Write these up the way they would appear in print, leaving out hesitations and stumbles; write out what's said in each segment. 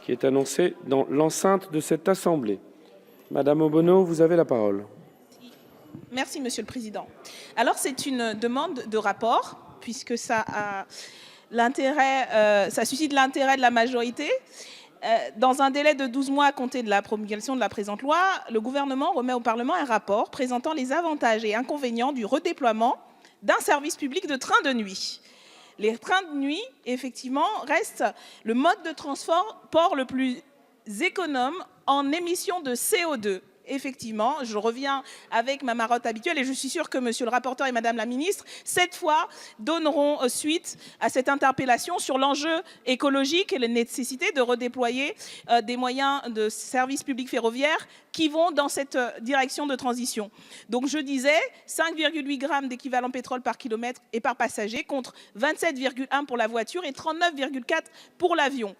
qui est annoncé dans l'enceinte de cette Assemblée. Madame Obono, vous avez la parole. Merci, Monsieur le Président. Alors, c'est une demande de rapport, puisque ça suscite l'intérêt de la majorité. Dans un délai de 12 mois à compter de la promulgation de la présente loi, le gouvernement remet au Parlement un rapport présentant les avantages et inconvénients du redéploiement d'un service public de trains de nuit. Les trains de nuit, effectivement, restent le mode de transport le plus économe en émissions de CO2. Effectivement, je reviens avec ma marotte habituelle et je suis sûre que monsieur le rapporteur et madame la ministre, cette fois, donneront suite à cette interpellation sur l'enjeu écologique et la nécessité de redéployer des moyens de services publics ferroviaires qui vont dans cette direction de transition. Donc je disais 5,8 grammes d'équivalent pétrole par kilomètre et par passager contre 27,1 pour la voiture et 39,4 pour l'avion.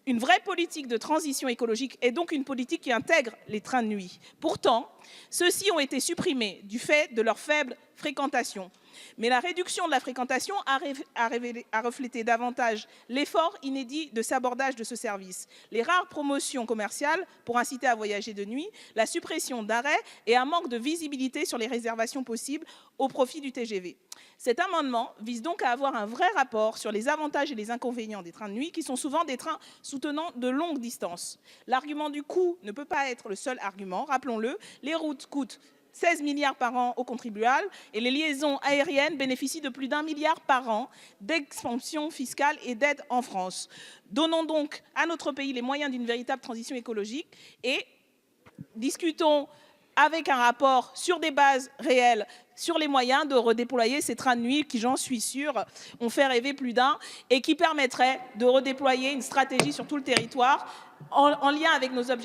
Une vraie politique de transition écologique est donc une politique qui intègre les trains de nuit. Pourtant, ceux-ci ont été supprimés du fait de leur faible fréquentation. Mais la réduction de la fréquentation a reflété davantage l'effort inédit de sabordage de ce service, les rares promotions commerciales pour inciter à voyager de nuit, la suppression d'arrêts et un manque de visibilité sur les réservations possibles au profit du TGV. Cet amendement vise donc à avoir un vrai rapport sur les avantages et les inconvénients des trains de nuit qui sont souvent des trains soutenant de longues distances. L'argument du coût ne peut pas être le seul argument, rappelons-le, les routes coûtent 16 milliards par an aux contribuables et les liaisons aériennes bénéficient de plus d'1 milliard par an d'expansion fiscale et d'aide en France. Donnons donc à notre pays les moyens d'une véritable transition écologique et discutons avec un rapport sur des bases réelles sur les moyens de redéployer ces trains de nuit qui, j'en suis sûre, ont fait rêver plus d'un et qui permettraient de redéployer une stratégie sur tout le territoire en lien avec nos objectifs.